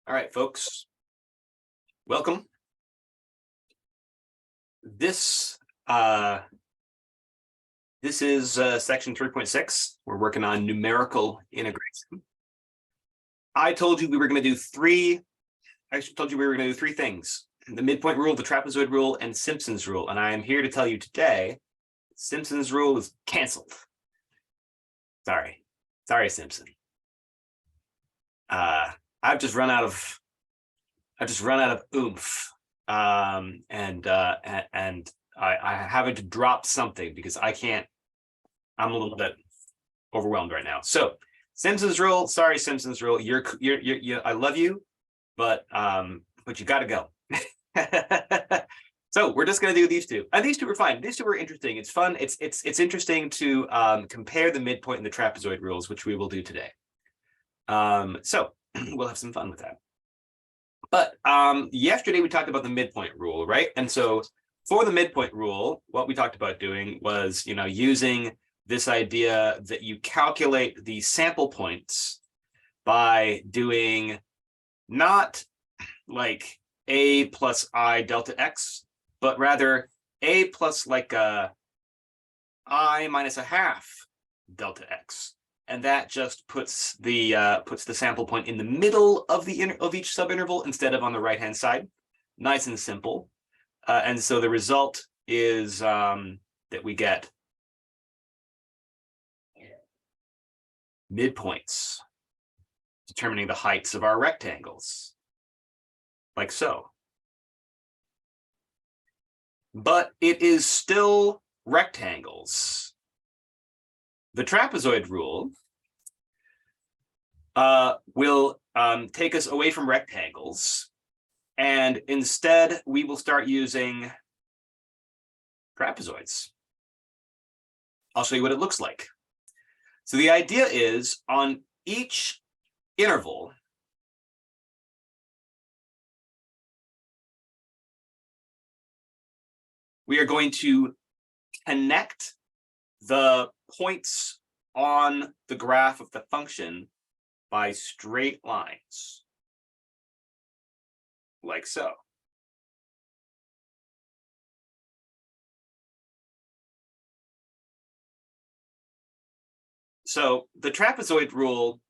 All right, folks, welcome. This is section 3.6. We're working on numerical integration. I told you we were going to do three things: the midpoint rule, the trapezoid rule, and Simpson's rule. And I am here to tell you today, Simpson's rule is canceled. Sorry, Simpson. I've just run out of oomph, and I having to drop something because I can't. I'm a little bit overwhelmed right now. So Simpson's rule. Sorry, Simpson's rule. You're I love you, but you got to go. So we're just going to do these two. And these two are fine. These two are interesting. It's fun. It's interesting to compare the midpoint and the trapezoid rules, which we will do today. So we'll have some fun with that. But yesterday we talked about the midpoint rule, right? And so for the midpoint rule, what we talked about doing was, using this idea that you calculate the sample points by doing not like a plus I delta x, but rather a plus like a I minus a half delta x. And that just puts the sample point in the middle of each subinterval instead of on the right-hand side. Nice and simple. And so the result is that we get midpoints determining the heights of our rectangles, like so. But it is still rectangles. The trapezoid rule will take us away from rectangles, and instead we will start using trapezoids. I'll show you what it looks like. So the idea is on each interval, we are going to connect the points on the graph of the function by straight lines, like so. So the trapezoid rule,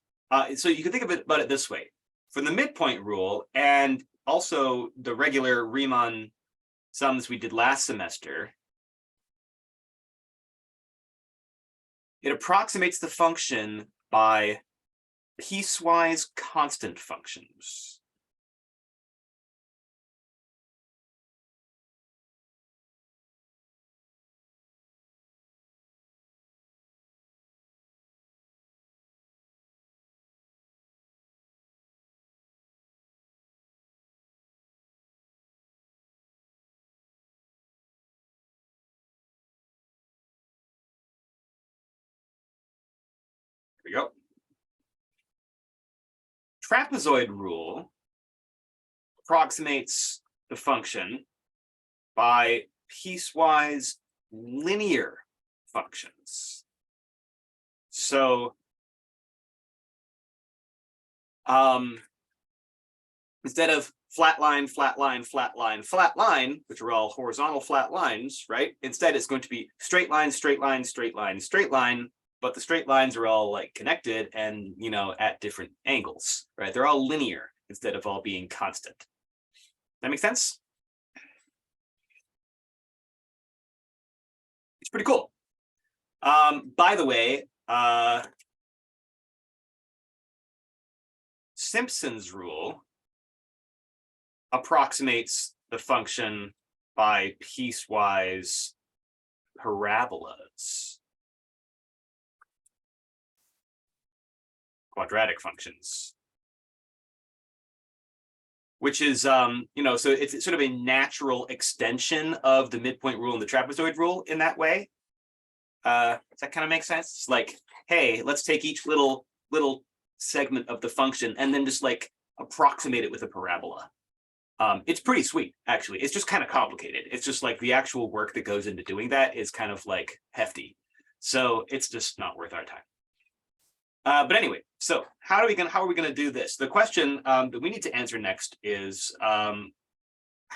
so you can think about it this way. For the midpoint rule, and also the regular Riemann sums we did last semester, it approximates the function by piecewise constant functions. There we go. Trapezoid rule approximates the function by piecewise linear functions. So instead of flat line, flat line, flat line, flat line, which are all horizontal flat lines, right? Instead, it's going to be straight line, straight line, straight line, straight line. But the straight lines are all like connected and, at different angles, right? They're all linear instead of all being constant. That makes sense? It's pretty cool. By the way, Simpson's rule approximates the function by piecewise parabolas. Quadratic functions, which is, so it's sort of a natural extension of the midpoint rule and the trapezoid rule in that way. Does that kind of make sense? It's like, hey, let's take each little segment of the function and then just like approximate it with a parabola. It's pretty sweet, actually. It's just kind of complicated. It's just like the actual work that goes into doing that is kind of like hefty. So it's just not worth our time. But anyway, so how are we gonna do this? The question that we need to answer next is how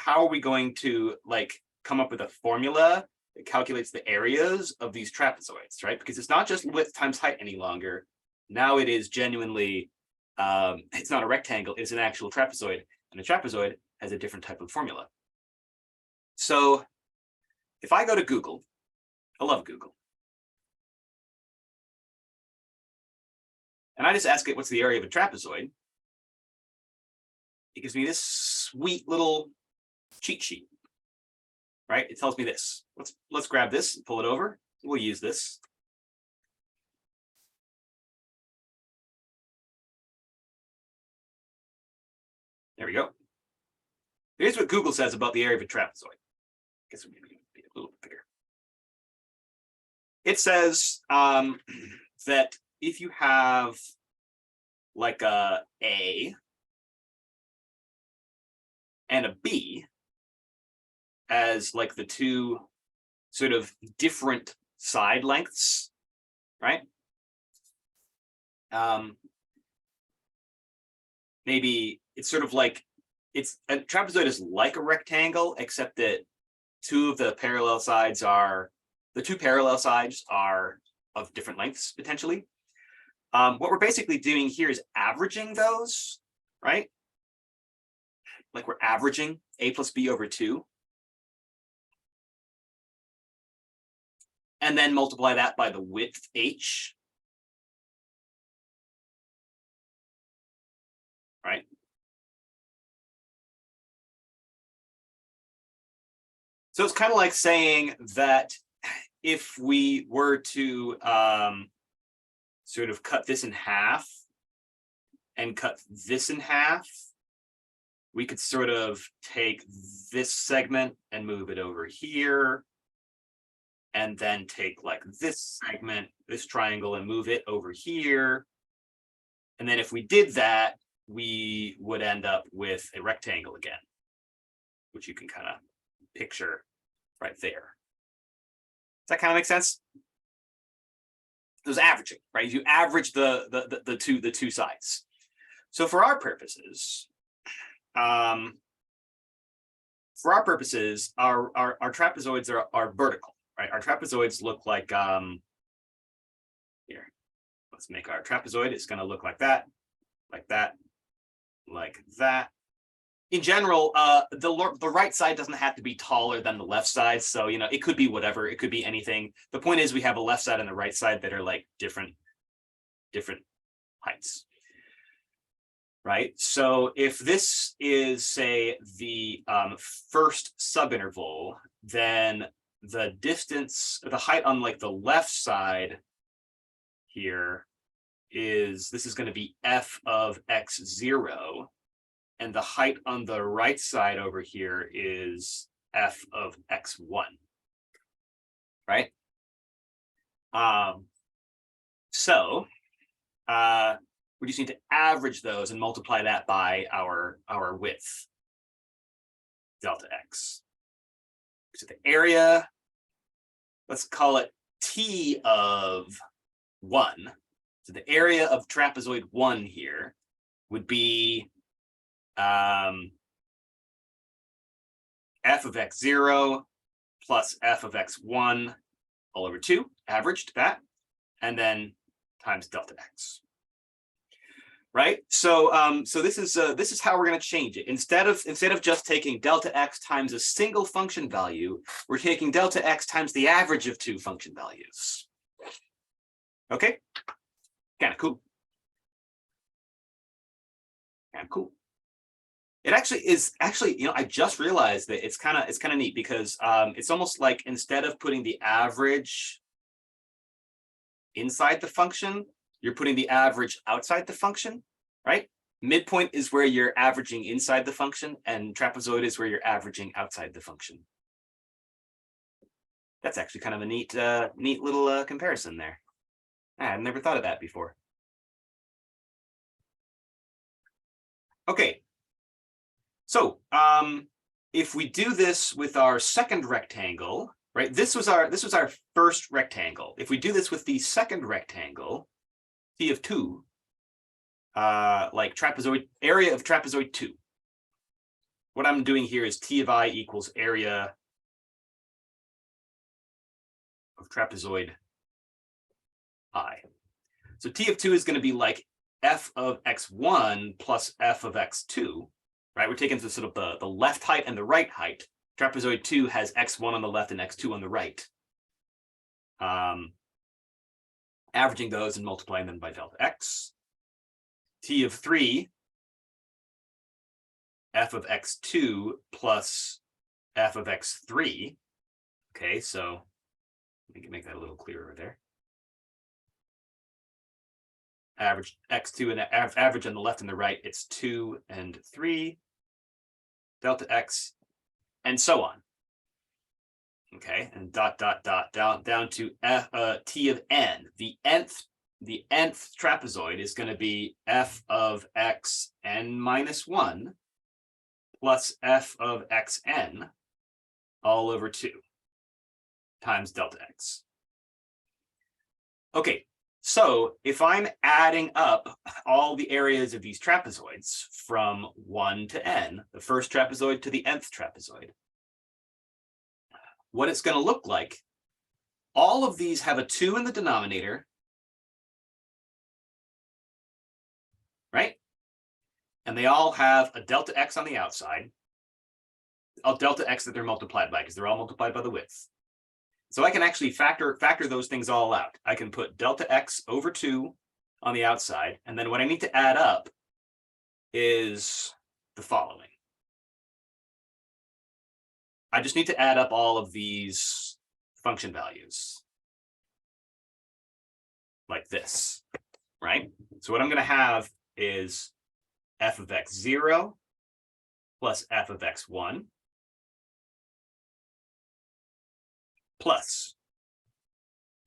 are we going to like come up with a formula that calculates the areas of these trapezoids, right? Because it's not just width times height any longer. Now it is genuinely, it's not a rectangle, it's an actual trapezoid, and a trapezoid has a different type of formula. So if I go to Google, I love Google, and I just ask it what's the area of a trapezoid, it gives me this sweet little cheat sheet, right? It tells me this. Let's grab this and pull it over. We'll use this. There we go. Here's what Google says about the area of a trapezoid. I guess maybe be a little bit bigger. It says that if you have like a A and a B as like the two sort of different side lengths, right? Maybe it's sort of like a trapezoid is like a rectangle, except that the two parallel sides are of different lengths potentially. What we're basically doing here is averaging those, right? Like we're averaging A plus B over 2. And then multiply that by the width h, right? So it's kind of like saying that if we were to sort of cut this in half and cut this in half, we could sort of take this segment and move it over here, and then take like this segment, this triangle, and move it over here. And then if we did that, we would end up with a rectangle again, which you can kind of picture right there. Does that kind of make sense? There's averaging, right? You average the two sides. So for our purposes, our trapezoids are vertical, right? Our trapezoids look like here. Let's make our trapezoid. It's going to look like that, like that, like that. In general, the right side doesn't have to be taller than the left side. So, you know, it could be whatever. It could be anything. The point is we have a left side and a right side that are like different heights, right? So if this is, say, the first subinterval, then the distance, the height on like the left side here this is going to be f of x0. And the height on the right side over here is f of x1, right? So we just need to average those and multiply that by our width, delta x. So the area, let's call it T of 1. So the area of trapezoid 1 here would be f of x0 plus f of x1 all over 2, averaged that, and then times delta x. Right? So so this is how we're going to change it. Instead of just taking delta x times a single function value, we're taking delta x times the average of 2 function values. Okay? Kind of cool. Kind of cool. It actually, you know, I just realized that it's kind of neat because it's almost like instead of putting the average inside the function, you're putting the average outside the function, right? Midpoint is where you're averaging inside the function, and trapezoid is where you're averaging outside the function. That's actually kind of a neat little comparison there. I've never thought of that before. Okay. So if we do this with our second rectangle, right? This was our first rectangle. If we do this with the second rectangle, T of 2, like trapezoid, area of trapezoid 2. What I'm doing here is T of I equals area of trapezoid I. So T of 2 is going to be like f of x1 plus f of x2, right? We're taking sort of the left height and the right height. Trapezoid 2 has x1 on the left and x2 on the right. Averaging those and multiplying them by delta x. T of 3, f of x2 plus f of x3. Okay, so let me make that a little clearer there. Average x2 and average on the left and the right, it's 2 and 3, delta x, and so on. Okay, and dot dot dot down to t of n. The nth trapezoid is going to be f of x n minus 1 plus f of xn all over 2 times delta x. Okay, so if I'm adding up all the areas of these trapezoids from 1 to n, the first trapezoid to the nth trapezoid, what it's going to look like, all of these have a 2 in the denominator, right? And they all have a delta x on the outside, a delta x that they're multiplied by, because they're all multiplied by the width. So I can actually factor those things all out. I can put delta x over 2 on the outside, and then what I need to add up is the following. I just need to add up all of these function values like this, right? So what I'm going to have is f of x0 plus f of x1 plus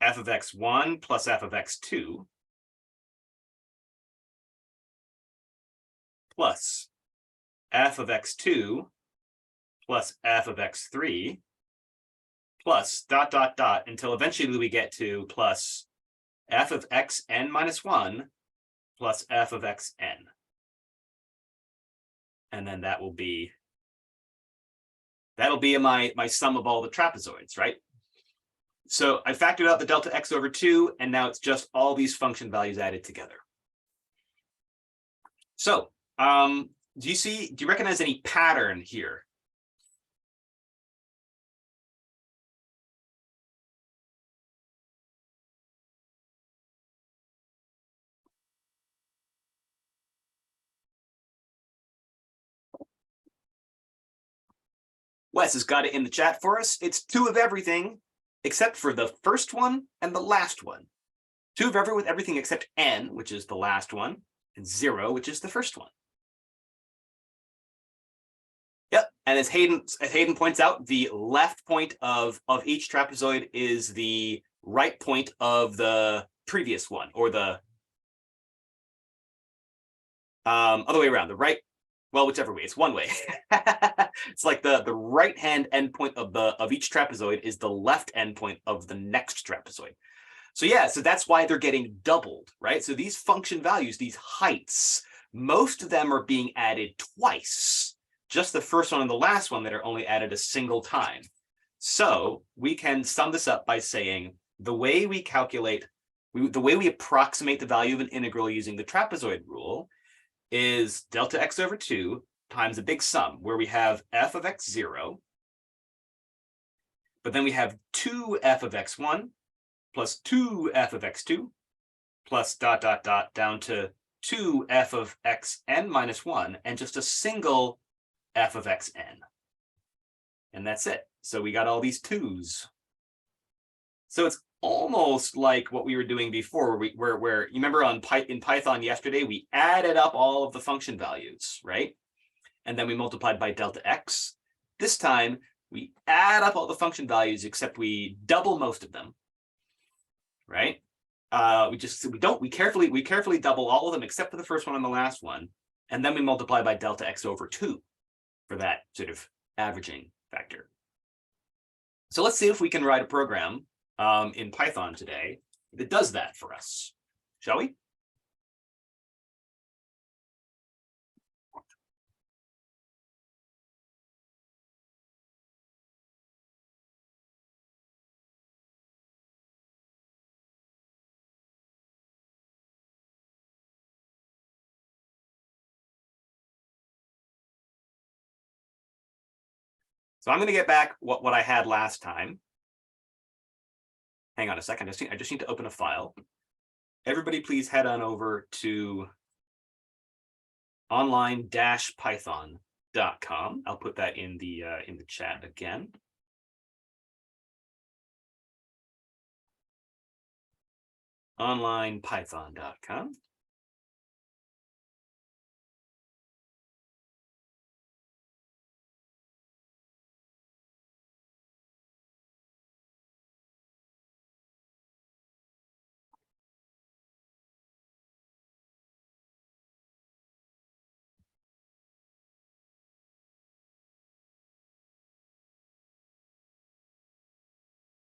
f of x1 plus f of x2 plus f of x2 plus f of x3 plus dot dot dot until eventually we get to plus f of xn minus 1 plus f of xn. And then that'll be my sum of all the trapezoids, right? So I factored out the delta x over 2, and now it's just all these function values added together. So do you recognize any pattern here? Wes has got it in the chat for us. It's 2 of everything except for the first one and the last one. 2 of everything except n, which is the last one, and 0, which is the first one. Yep, and as Hayden points out, the left point of each trapezoid is the right point of the previous one, or the other way around. The right, well, whichever way, it's one way. It's like the right hand endpoint of each trapezoid is the left endpoint of the next trapezoid. So yeah, so that's why they're getting doubled, right? So these function values, these heights, most of them are being added twice. Just the first one and the last one that are only added a single time. So we can sum this up by saying the way we approximate the value of an integral using the trapezoid rule is delta x over 2 times a big sum, where we have f of x0, but then we have 2f of x1 plus 2f of x2 plus dot dot dot down to 2f of xn minus 1 and just a single f of xn. And that's it. So we got all these 2's. So it's almost like what we were doing before, where you remember in Python yesterday, we added up all of the function values, right? And then we multiplied by delta x. This time we add up all the function values except we double most of them, right? We carefully double all of them except for the first one and the last one, and then we multiply by delta x over 2 for that sort of averaging factor. So let's see if we can write a program in Python today that does that for us, shall we? So I'm going to get back what I had last time. Hang on a second. I just need to open a file. Everybody, please head on over to online-python.com. I'll put that in the chat again. Online-python.com.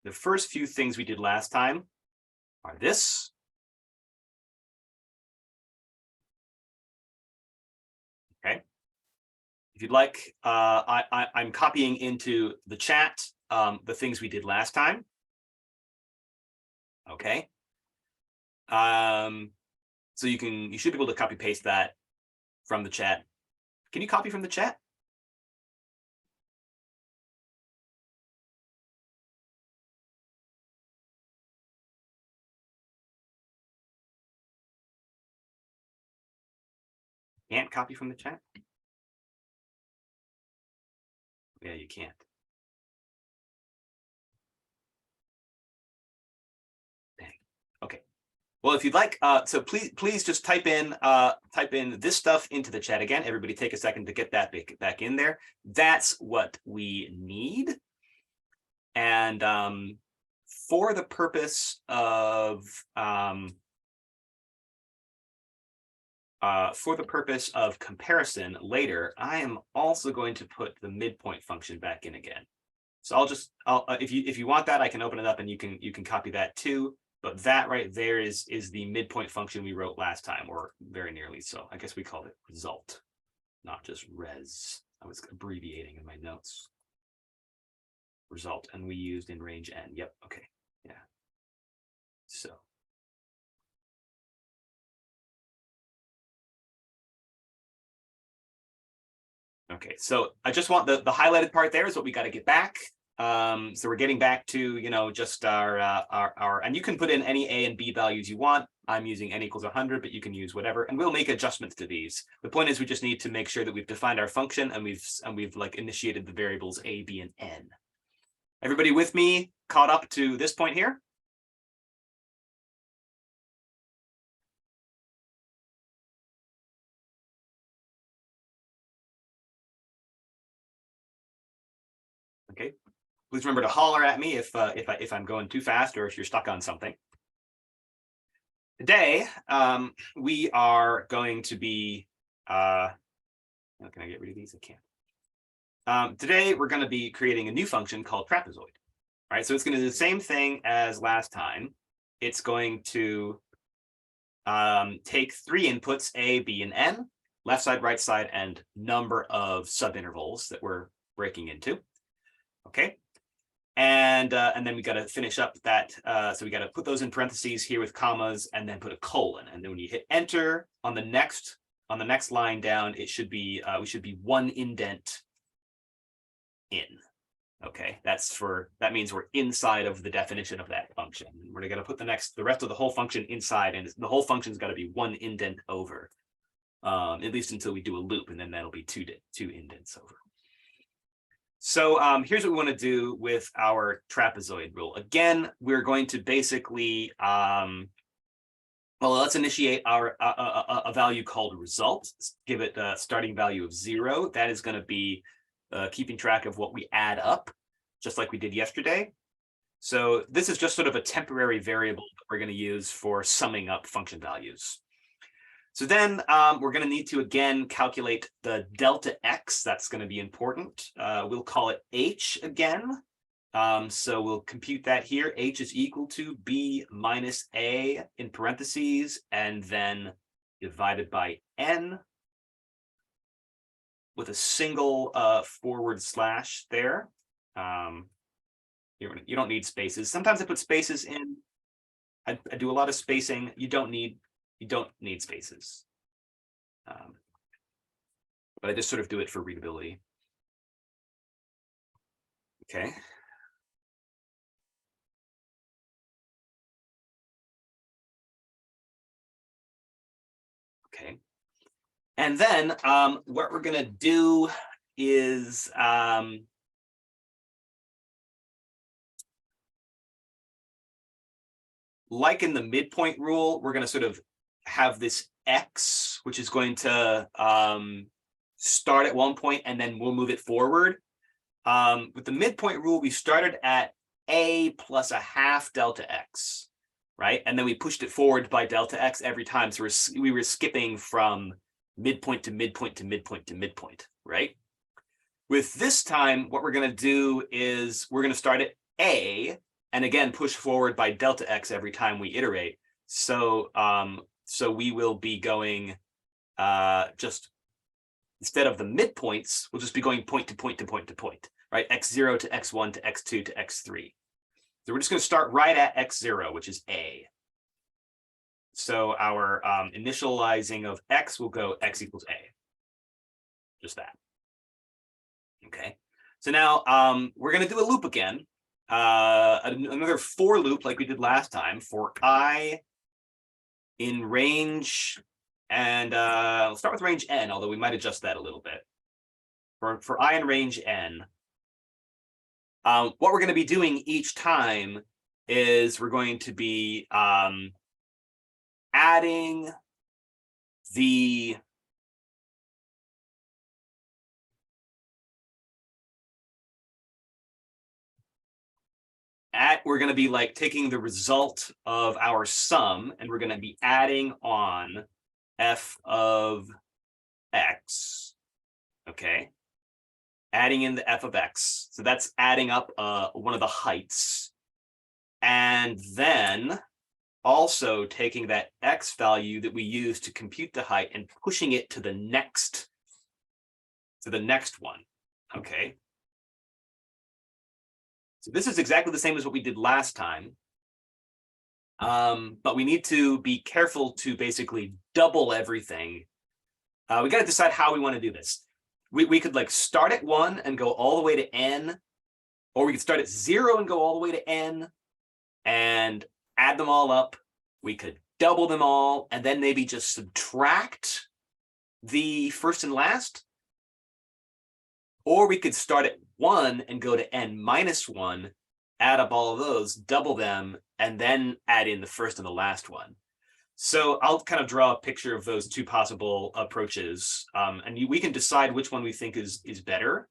The first few things we did last time are this. Okay. If you'd like, I'm copying into the chat the things we did last time. Okay. So you should be able to copy paste that from the chat. Can you copy from the chat? Can't copy from the chat? Yeah, you can't. Dang. Okay. Well, if you'd like, so please just type in this stuff into the chat again. Everybody take a second to get that back in there. That's what we need. And for the purpose of comparison later, I am also going to put the midpoint function back in again. So if you want that, I can open it up and you can copy that too. But that right there is the midpoint function we wrote last time, or very nearly so. I guess we called it result, not just res. I was abbreviating in my notes. Result, and we used in range n. Yep. Okay. Yeah. So. Okay, so I just want the highlighted part there is what we got to get back. So we're getting back to, just our, and you can put in any A and B values you want. I'm using n equals 100, but you can use whatever, and we'll make adjustments to these. The point is we just need to make sure that we've defined our function and we've like initiated the variables A, B, and N. Everybody with me caught up to this point here? Okay. Please remember to holler at me if I'm going too fast or if you're stuck on something. Today, we are going to be, can I get rid of these? I can't. Today, we're going to be creating a new function called trapezoid. All right, so it's going to do the same thing as last time. It's going to take three inputs, A, B, and N, left side, right side, and number of subintervals that we're breaking into. Okay. And then we got to finish up that. So we got to put those in parentheses here with commas and then put a colon. And then when you hit enter on the next line down, it should be we should be one indent in. Okay, that means we're inside of the definition of that function. We're going to put the rest of the whole function inside, and the whole function's got to be one indent over, at least until we do a loop, and then that'll be two indents over. So here's what we want to do with our trapezoid rule. Again, we're going to basically, let's initiate a value called result. Give it a starting value of 0. That is going to be keeping track of what we add up, just like we did yesterday. So this is just sort of a temporary variable that we're going to use for summing up function values. So then we're going to need to, again, calculate the delta x. That's going to be important. We'll call it h again. So we'll compute that here. H is equal to b minus a in parentheses, and then divided by n with a single forward slash there. You don't need spaces. Sometimes I put spaces in. I do a lot of spacing. You don't need spaces. But I just sort of do it for readability. Okay. Okay. And then what we're going to do is like in the midpoint rule, we're going to sort of have this x, which is going to start at one point and then we'll move it forward. With the midpoint rule, we started at a plus a half delta x, right? And then we pushed it forward by delta x every time. So we were skipping from midpoint to midpoint to midpoint to midpoint, right? With this time, what we're going to do is we're going to start at a, and again, push forward by delta x every time we iterate. So, so we will be going just instead of the midpoints, we'll just be going point to point to point to point, right? x0 to x1 to x2 to x3. So we're just going to start right at x0, which is a. So our initializing of x will go x equals a. Just that. Okay. So now we're going to do a loop again. Another for loop like we did last time for I in range, and we'll start with range n, although we might adjust that a little bit. For I in range n, what we're going to be doing each time is we're going to be adding the we're going to be like taking the result of our sum and we're going to be adding on f of x, okay? Adding in the f of x. So that's adding up one of the heights. And then also taking that x value that we use to compute the height and pushing it to the next one, okay? So this is exactly the same as what we did last time. But we need to be careful to basically double everything. We got to decide how we want to do this. We could like start at 1 and go all the way to n, or we could start at 0 and go all the way to n and add them all up. We could double them all and then maybe just subtract the first and last. Or we could start at 1 and go to n minus 1, add up all of those, double them, and then add in the first and the last one. So I'll kind of draw a picture of those two possible approaches, and we can decide which one we think is better.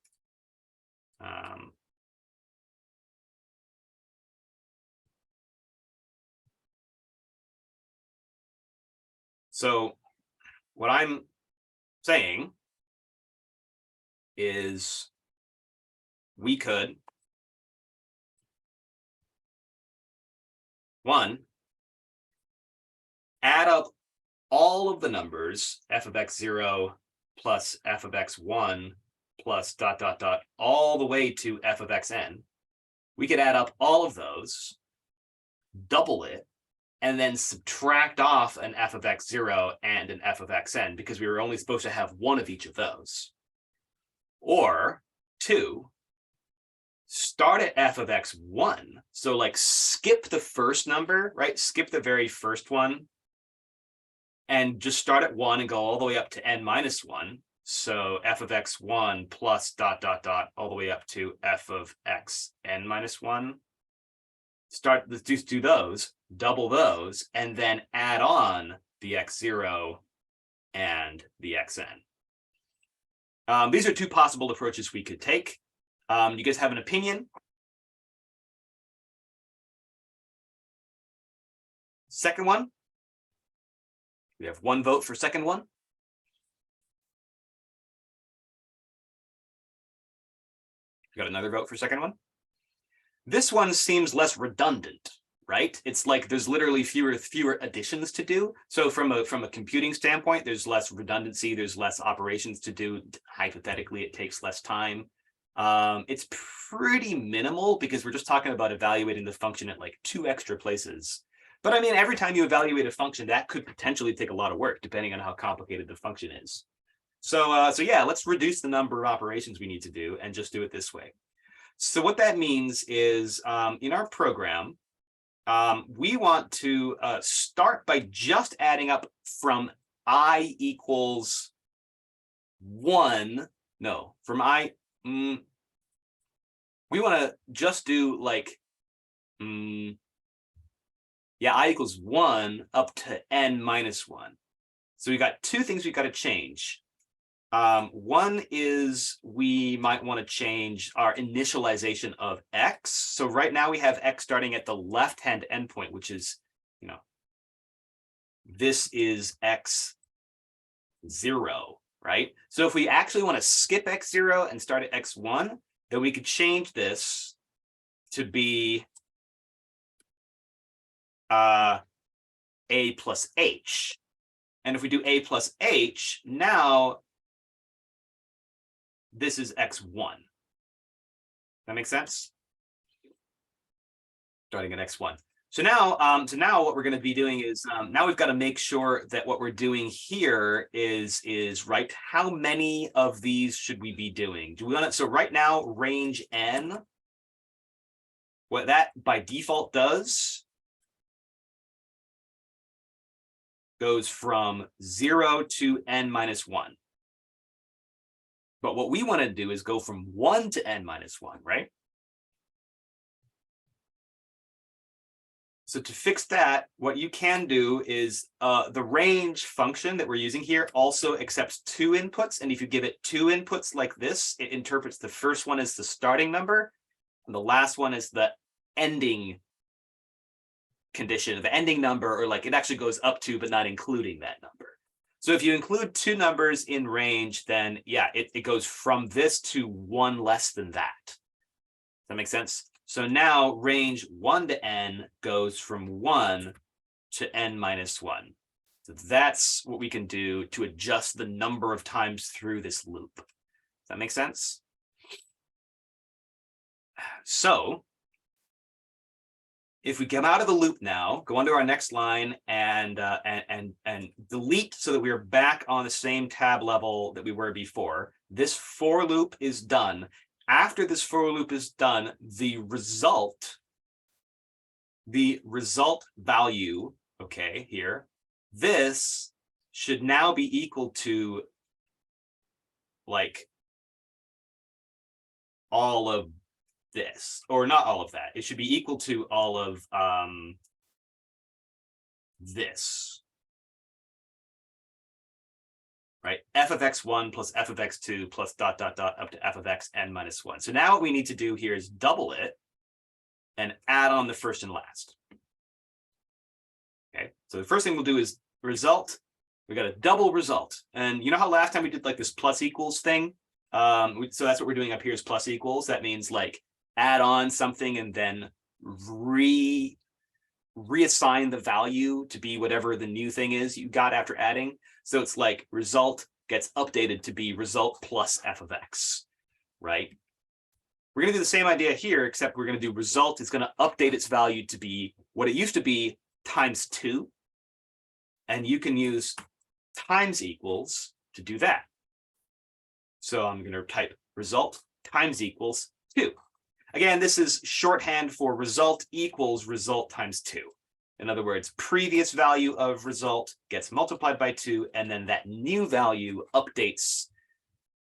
So what I'm saying is we could, one, add up all of the numbers, f of x0 plus f of x1 plus ... all the way to f of xn. We could add up all of those, double it, and then subtract off an f of x0 and an f of xn because we were only supposed to have one of each of those. Or two, start at f of x1. So like skip the first number, right? Skip the very first one and just start at 1 and go all the way up to n minus 1. So f of x1 plus ... all the way up to f of xn minus 1. Let's do those, double those, and then add on the x0 and the xn. These are two possible approaches we could take. You guys have an opinion? Second one? We have one vote for second one. Got another vote for second one. This one seems less redundant, right? It's like there's literally fewer additions to do. So from a computing standpoint, there's less redundancy, there's less operations to do. Hypothetically, it takes less time. It's pretty minimal because we're just talking about evaluating the function at like 2 extra places. But I mean, every time you evaluate a function, that could potentially take a lot of work, depending on how complicated the function is. So yeah, let's reduce the number of operations we need to do and just do it this way. So what that means is in our program, we want to start by just adding up from I equals 1. No, from I. We want to just do like, yeah, I equals 1 up to n minus 1. So we got two things we've got to change. One is we might want to change our initialization of x. So right now we have x starting at the left-hand endpoint, which is, this is x0, right? So if we actually want to skip x0 and start at x1, then we could change this to be a plus h. And if we do a plus h, now this is x1. That makes sense? Starting at x1. So now what we're going to be doing is now we've got to make sure that what we're doing here is right. How many of these should we be doing? Do we want it? So right now, range n, what that by default does goes from 0 to n minus 1. But what we want to do is go from 1 to n minus 1, right? So to fix that, what you can do is the range function that we're using here also accepts 2 inputs. And if you give it 2 inputs like this, it interprets the first one as the starting number, and the last one is the ending condition, the ending number, or like it actually goes up to, but not including that number. So if you include 2 numbers in range, then yeah, it goes from this to 1 less than that. Does that make sense? So now range 1 to n goes from 1 to n minus 1. So that's what we can do to adjust the number of times through this loop. Does that make sense? So if we come out of the loop now, go on to our next line and delete so that we are back on the same tab level that we were before. This for loop is done. After this for loop is done, the result value, okay, here, this should now be equal to like all of this, or not all of that. It should be equal to all of this, right? F of x1 plus f of x2 plus ... up to f of x n minus 1. So now what we need to do here is double it and add on the first and last. Okay, so the first thing we'll do is result. We got a double result. And you know how last time we did like this plus equals thing? So that's what we're doing up here is plus equals. That means like add on something and then reassign the value to be whatever the new thing is you got after adding. So it's like result gets updated to be result plus f of x, right? We're going to do the same idea here, except we're going to do result is going to update its value to be what it used to be times 2. And you can use times equals to do that. So I'm going to type result times equals 2. Again, this is shorthand for result equals result times 2. In other words, previous value of result gets multiplied by 2, and then that new value updates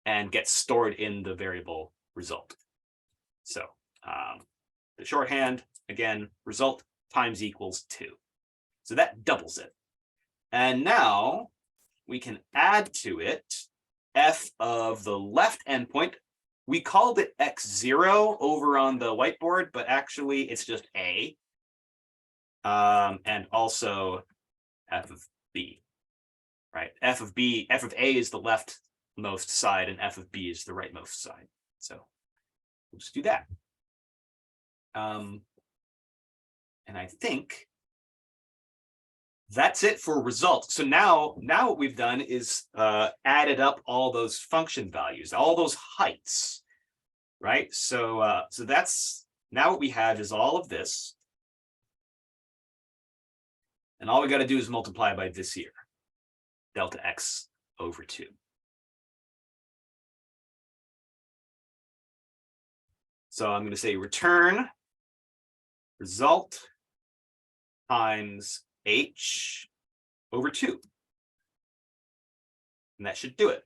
and gets stored in the variable result. So the shorthand, again, result times equals 2. So that doubles it. And now we can add to it f of the left endpoint. We called it x0 over on the whiteboard, but actually it's just a. And also f of b, right? F of a is the leftmost side and f of b is the rightmost side. So we'll just do that. And I think that's it for results. So now what we've done is added up all those function values, all those heights, right? So that's now what we have is all of this. And all we got to do is multiply by this here, delta x over 2. So I'm going to say return result times h over 2. And that should do it.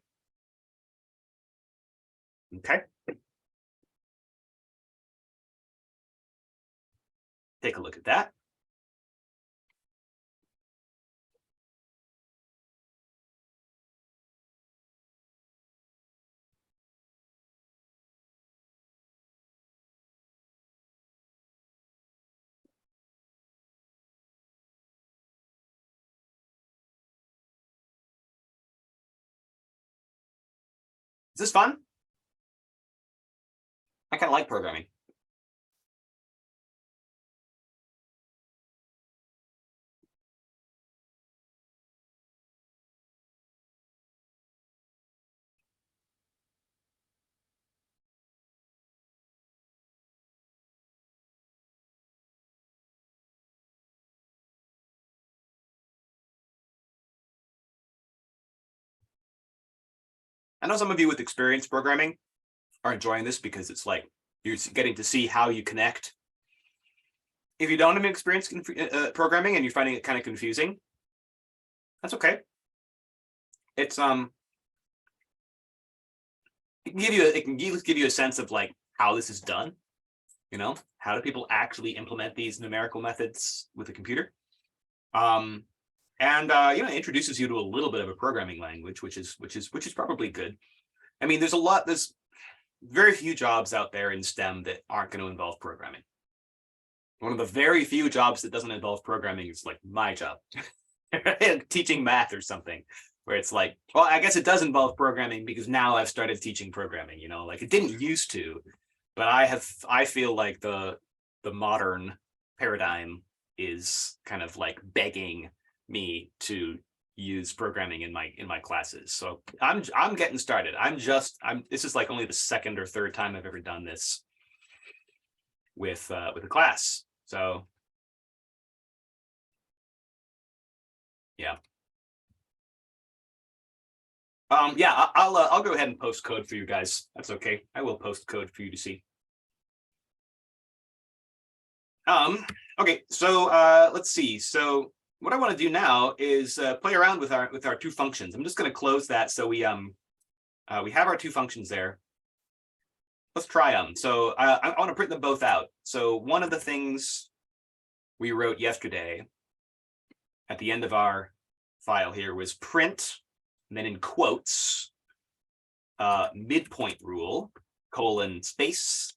Okay. Take a look at that. Is this fun? I kind of like programming. I know some of you with experience programming are enjoying this because it's like you're getting to see how you connect. If you don't have experience programming and you're finding it kind of confusing, that's okay. It's it can give you a sense of like how this is done. You know, how do people actually implement these numerical methods with a computer? And you know, it introduces you to a little bit of a programming language, which is probably good. I mean, there's very few jobs out there in STEM that aren't going to involve programming. One of the very few jobs that doesn't involve programming is like my job, teaching math or something, where it's like, well, I guess it does involve programming because now I've started teaching programming, you know, like it didn't used to, but I feel like the modern paradigm is kind of like begging me to use programming in my classes. So I'm getting started. This is like only the second or third time I've ever done this with a class. So yeah. Yeah, I'll go ahead and post code for you guys. That's okay. I will post code for you to see. Okay, so let's see. So what I want to do now is play around with our two functions. I'm just going to close that so we have our two functions there. Let's try them. So I want to print them both out. So one of the things we wrote yesterday at the end of our file here was print, and then in quotes, midpoint rule, colon, space,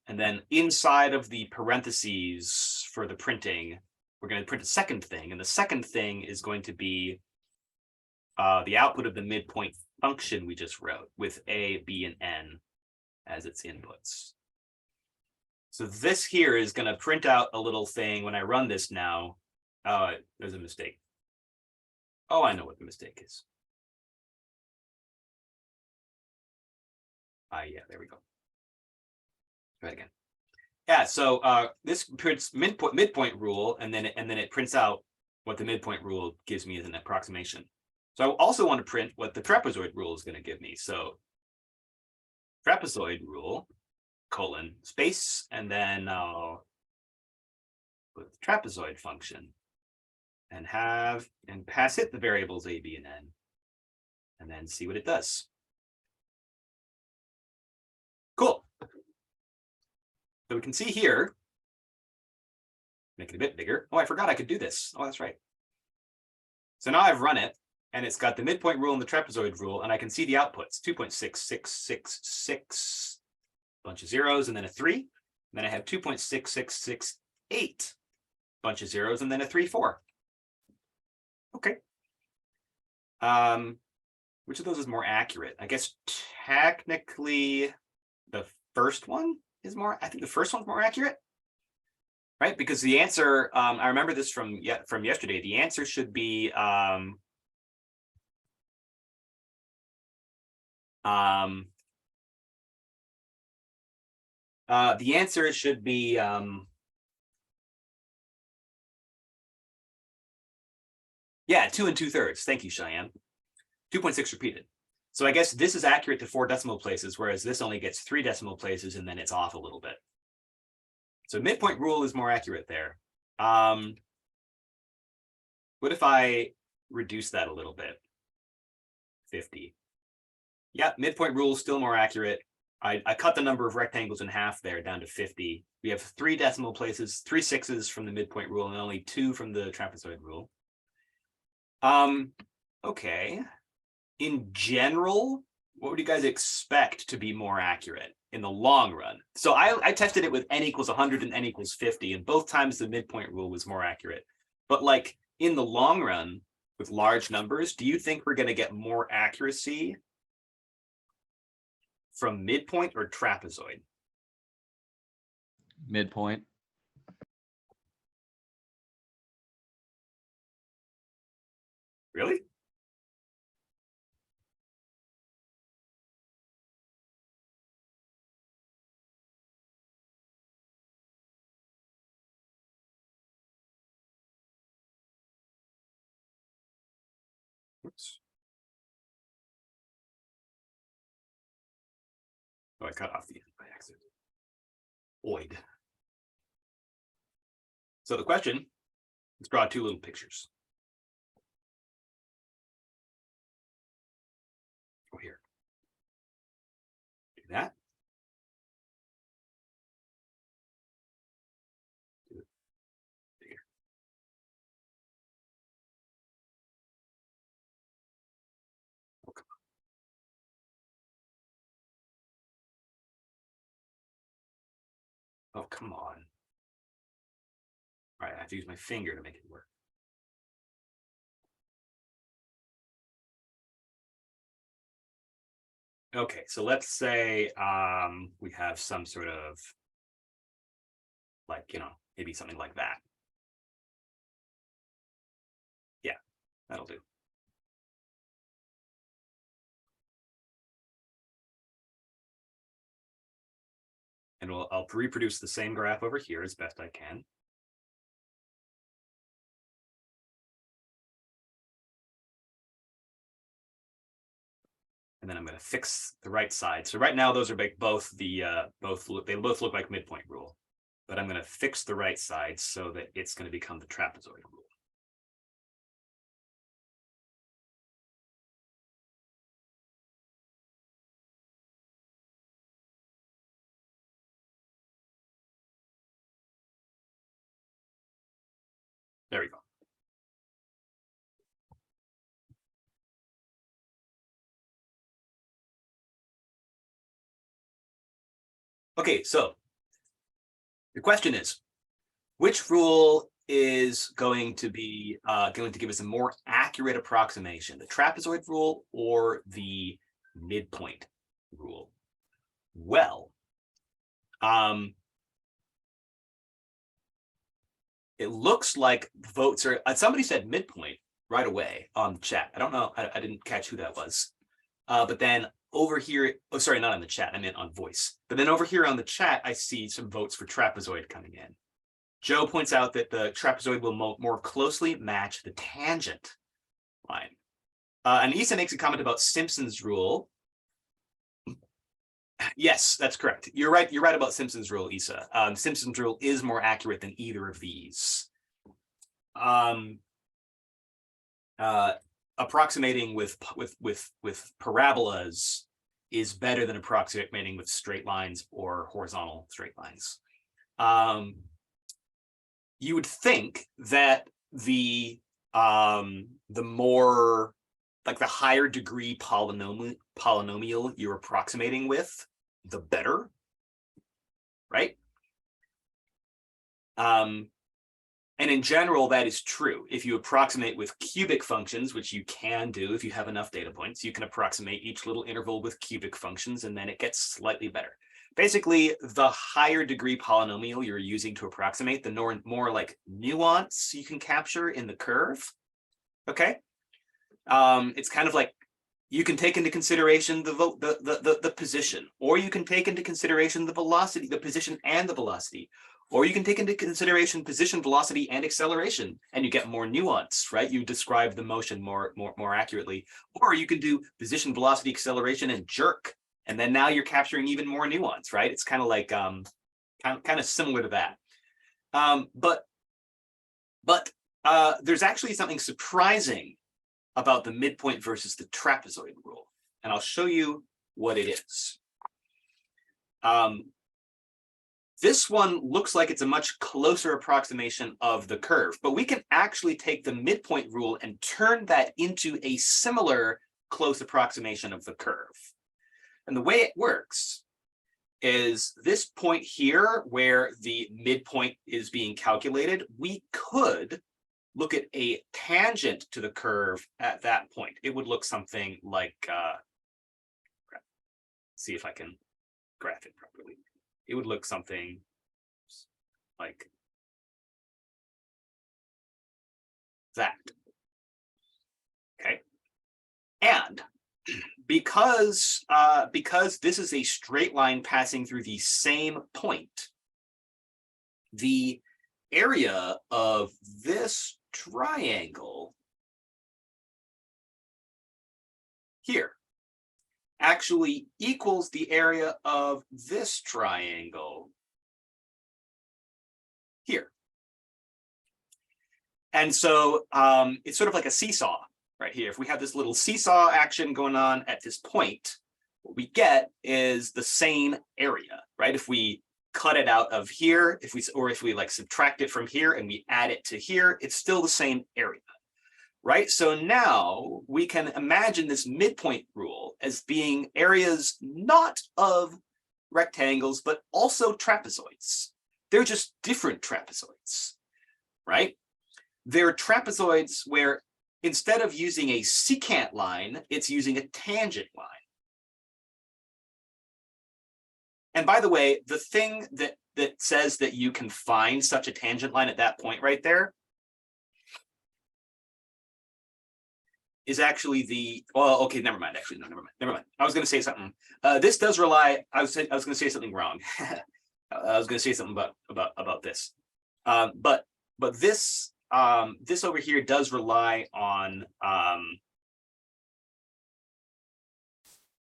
and then inside of the parentheses for the printing, we're going to print a second thing. And the second thing is going to be the output of the midpoint function we just wrote with a, b, and n as its inputs. So this here is going to print out a little thing when I run this now. There's a mistake. Oh, I know what the mistake is. Yeah, there we go. Try it again. Yeah, so this prints midpoint rule, and then it prints out what the midpoint rule gives me as an approximation. So I also want to print what the trapezoid rule is going to give me. So trapezoid rule, colon, space, and then I'll put the trapezoid function and pass it the variables a, b, and n, and then see what it does. Cool. So we can see here, make it a bit bigger. Oh, I forgot I could do this. Oh, that's right. So now I've run it, and it's got the midpoint rule and the trapezoid rule, and I can see the outputs, 2.6666, bunch of zeros, and then a 3. And then I have 2.6668, bunch of zeros, and then a 3, 4. Okay. Which of those is more accurate? I guess technically the first one is more, I think the first one's more accurate, right? Because the answer, I remember this from yesterday, the answer should be, the answer should be, yeah, 2 2/3. Thank you, Cheyenne. 2.6 repeated. So I guess this is accurate to 4 decimal places, whereas this only gets 3 decimal places and then it's off a little bit. So midpoint rule is more accurate there. What if I reduce that a little bit? 50. Yeah, midpoint rule is still more accurate. I cut the number of rectangles in half there down to 50. We have 3 decimal places, 3 6s from the midpoint rule and only 2 from the trapezoid rule. Okay. In general, what would you guys expect to be more accurate in the long run? So I tested it with n equals 100 and n equals 50, and both times the midpoint rule was more accurate. But like in the long run, with large numbers, do you think we're going to get more accuracy from midpoint or trapezoid? Midpoint. Really? Oops. Oh, I cut off the end by accident. Oid. So the question, let's draw 2 little pictures. Go here. Do that. Do it bigger. Oh, come on. Oh, come on. All right, I have to use my finger to make it work. Okay, so let's say we have some sort of, like, maybe something like that. Yeah, that'll do. And I'll reproduce the same graph over here as best I can. And then I'm going to fix the right side. So right now, those are both look like midpoint rule, but I'm going to fix the right side so that it's going to become the trapezoid rule. There we go. Okay, so the question is, which rule is going to be going to give us a more accurate approximation, the trapezoid rule or the midpoint rule? Well, it looks like votes are, somebody said midpoint right away on chat. I don't know, I didn't catch who that was. But then over here, oh, sorry, not on the chat, I meant on voice. But then over here on the chat, I see some votes for trapezoid coming in. Joe points out that the trapezoid will more closely match the tangent line. And Issa makes a comment about Simpson's rule. Yes, that's correct. You're right. You're right about Simpson's rule, Issa. Simpson's rule is more accurate than either of these. Approximating with parabolas is better than approximating with straight lines or horizontal straight lines. You would think that the more, like, the higher degree polynomial you're approximating with, the better, right? And in general, that is true. If you approximate with cubic functions, which you can do if you have enough data points, you can approximate each little interval with cubic functions, and then it gets slightly better. Basically, the higher degree polynomial you're using to approximate, the more like nuance you can capture in the curve. Okay, it's kind of like you can take into consideration the position, or you can take into consideration the velocity, the position and the velocity, Or you can take into consideration position, velocity, and acceleration, and you get more nuance, right? You describe the motion more accurately. Or you can do position, velocity, acceleration, and jerk, and then now you're capturing even more nuance, right? It's kind of like kind of similar to that. But there's actually something surprising about the midpoint versus the trapezoid rule, and I'll show you what it is. This one looks like it's a much closer approximation of the curve, but we can actually take the midpoint rule and turn that into a similar close approximation of the curve. And the way it works is this point here where the midpoint is being calculated, we could look at a tangent to the curve at that point. It would look something like, see if I can graph it properly. It would look something like that. Okay. And because this is a straight line passing through the same point, the area of this triangle here actually equals the area of this triangle here. And so it's sort of like a seesaw right here. If we have this little seesaw action going on at this point, what we get is the same area, right? If we cut it out of here, if we like subtract it from here and we add it to here, it's still the same area. Right? So now we can imagine this midpoint rule as being areas not of rectangles, but also trapezoids. They're just different trapezoids, right? They're trapezoids where instead of using a secant line, it's using a tangent line. And by the way, the thing that says that you can find such a tangent line at that point right there is actually the, well, okay, never mind, actually, no, never mind. I was going to say something. This does rely, I was going to say something wrong. I was going to say something about this. But this this over here does rely on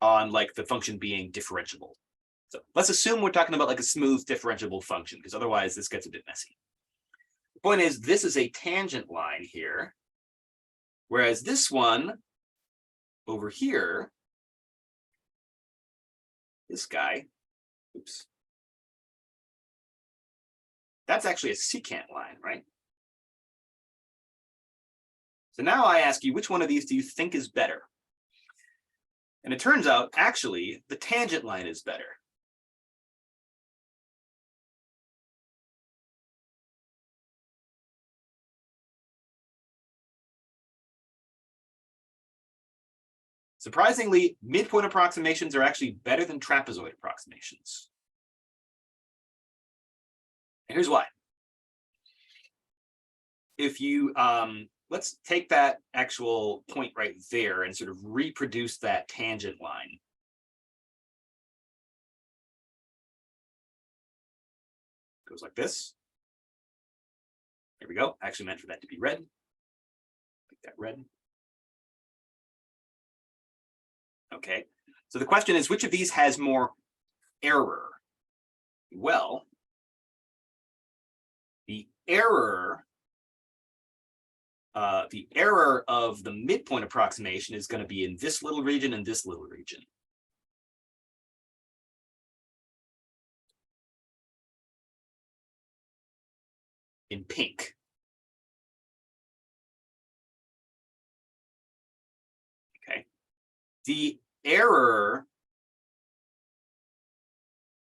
like the function being differentiable. So let's assume we're talking about like a smooth differentiable function, because otherwise this gets a bit messy. The point is, this is a tangent line here. Whereas this one over here, this guy, oops, that's actually a secant line, right? So now I ask you, which one of these do you think is better? And it turns out, actually, the tangent line is better. Surprisingly, midpoint approximations are actually better than trapezoid approximations. And here's why. If you, let's take that actual point right there and sort of reproduce that tangent line. Goes like this. There we go. I actually meant for that to be red. Make that red. Okay, so the question is, which of these has more error? Well, the error of the midpoint approximation is going to be in this little region and this little region. In pink. Okay, the error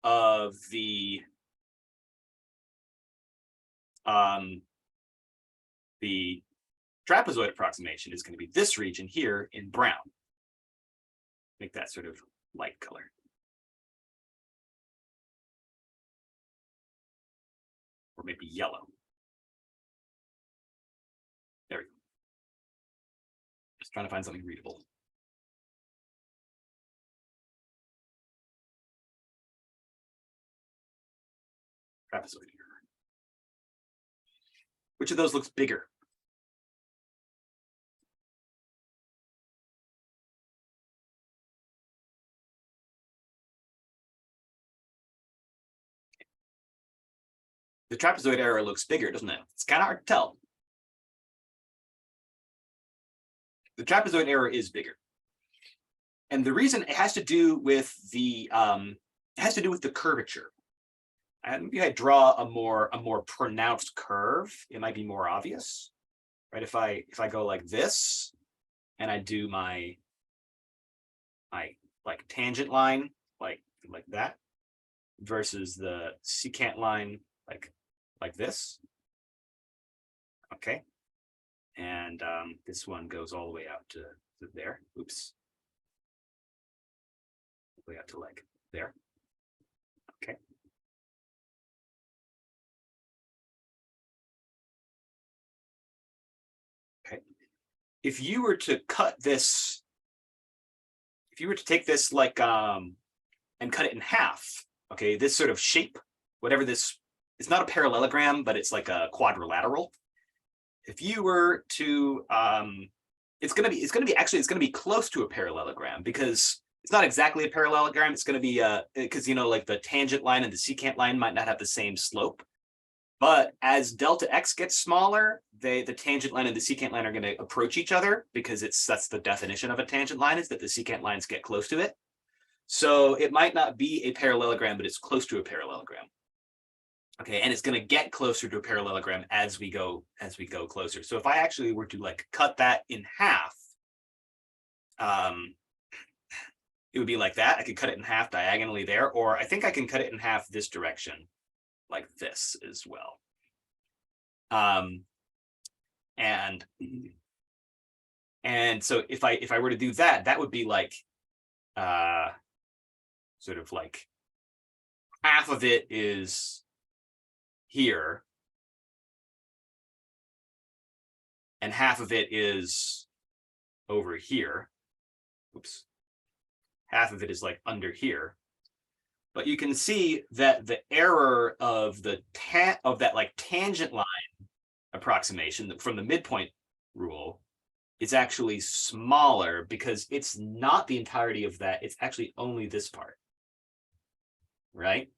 of the trapezoid approximation is going to be this region here in brown. Make that sort of light color. Or maybe yellow. There we go. Just trying to find something readable. Trapezoid error. Which of those looks bigger? The trapezoid error looks bigger, doesn't it? It's kind of hard to tell. The trapezoid error is bigger. And the reason it has to do with the curvature. And maybe I draw a more pronounced curve, it might be more obvious, right? If I go like this, and I do my like tangent line like that, versus the secant line like this, okay, and this one goes all the way out to there. Oops, all the way out to like there. Okay. Okay. If you were to cut this, if you were to take this like and cut it in half, okay, this sort of shape, whatever this, it's not a parallelogram, but it's like a quadrilateral. If you were to it's gonna be close to a parallelogram, because it's not exactly a parallelogram. It's going to be because, you know, like the tangent line and the secant line might not have the same slope. But as delta x gets smaller, the tangent line and the secant line are going to approach each other, because that's the definition of a tangent line, is that the secant lines get close to it. So it might not be a parallelogram, but it's close to a parallelogram. Okay, and it's going to get closer to a parallelogram as we go closer. So if I actually were to like cut that in half, it would be like that. I could cut it in half diagonally there, or I think I can cut it in half this direction, like this as well. And so if I were to do that, that would be like sort of like half of it is here, and half of it is over here. Oops. Half of it is like under here. But you can see that the error of that like tangent line approximation from the midpoint rule is actually smaller, because it's not the entirety of that. It's actually only this part, right?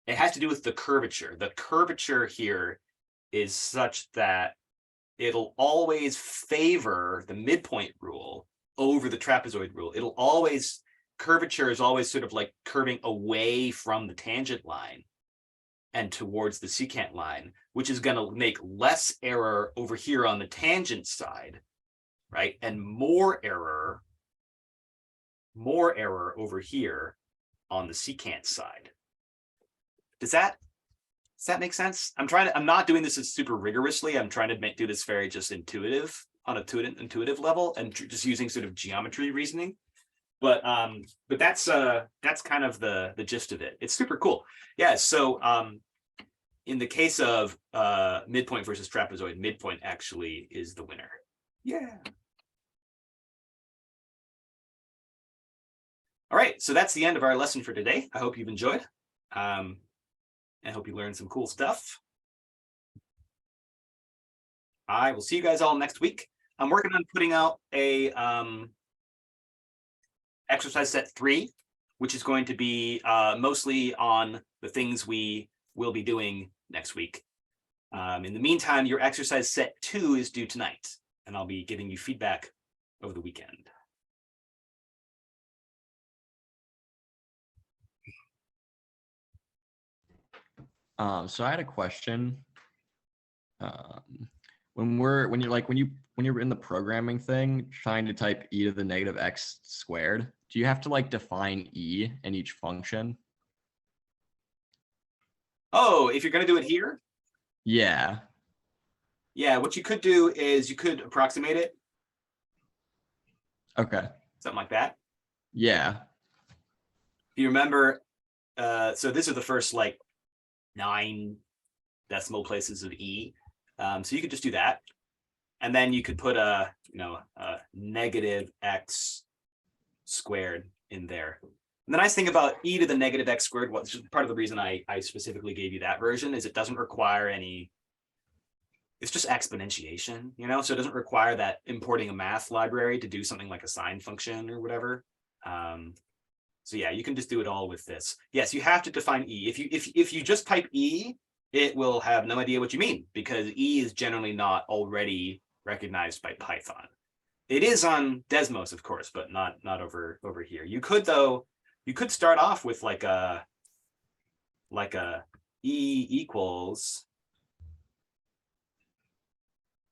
It has to do with the curvature. The curvature here is such that it'll always favor the midpoint rule over the trapezoid rule. Curvature is always sort of like curving away from the tangent line and towards the secant line, which is going to make less error over here on the tangent side, right? And more error over here on the secant side. Does that make sense? I'm not doing this as super rigorously. I'm trying to do this very just intuitive, on an intuitive level, and just using sort of geometry reasoning. But that's kind of the gist of it. It's super cool. Yeah. So in the case of midpoint versus trapezoid, midpoint actually is the winner. Yeah. All right. So that's the end of our lesson for today. I hope you've enjoyed. I hope you learned some cool stuff. I will see you guys all next week. I'm working on putting out a exercise set 3, which is going to be mostly on the things we will be doing next week. In the meantime, your exercise set 2 is due tonight, and I'll be giving you feedback over the weekend. So I had a question. When you're in the programming thing, trying to type e to the negative x squared, do you have to like define e in each function? Oh, if you're going to do it here? Yeah. Yeah, what you could do is you could approximate it. Okay. Something like that. Yeah. If you remember, so this is the first like 9 decimal places of e. So you could just do that. And then you could put a negative x squared in there. And the nice thing about e to the negative x squared, part of the reason I specifically gave you that version, is it doesn't require any it's just exponentiation, you know, so it doesn't require that importing a math library to do something like a sine function or whatever. So yeah, you can just do it all with this. Yes, you have to define E. If you just type E, it will have no idea what you mean because E is generally not already recognized by Python. It is on Desmos, of course, but not over here. You could though, you could start off with like a E equals.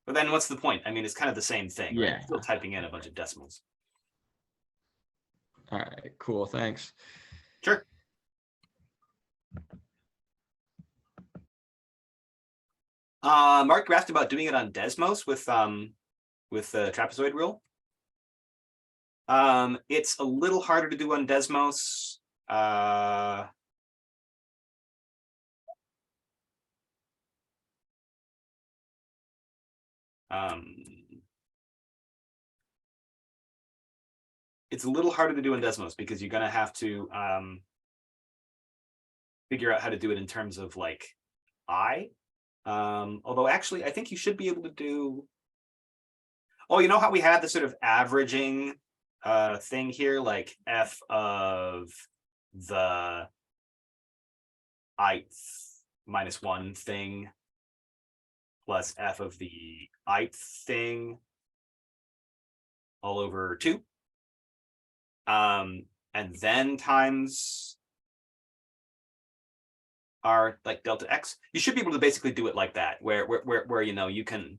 But then what's the point? I mean, it's kind of the same thing, right? Yeah. You're still typing in a bunch of decimals. All right, cool. Thanks. Sure. Mark, you asked about doing it on Desmos with the trapezoid rule. It's a little harder to do on Desmos. It's a little harder to do in Desmos because you're going to have to figure out how to do it in terms of like I. Although actually, I think you should be able to do. Oh, you know how we had the sort of averaging thing here, like f of the ith minus 1 thing plus f of the ith thing all over 2. And then times our like delta x. You should be able to basically do it like that, where you know you can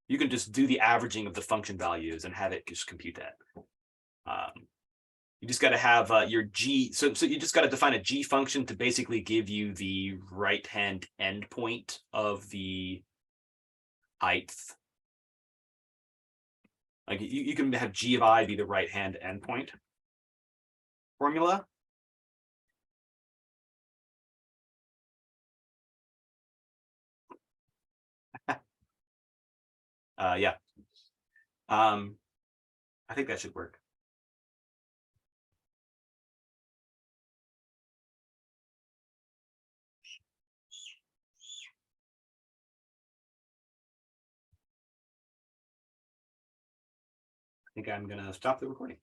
just do the averaging of the function values and have it just compute that. You just got to have your g. So you just got to define a g function to basically give you the right hand endpoint of the ith. Like you can have g of I be the right hand endpoint formula. Yeah. I think that should work. I think I'm gonna stop the recording.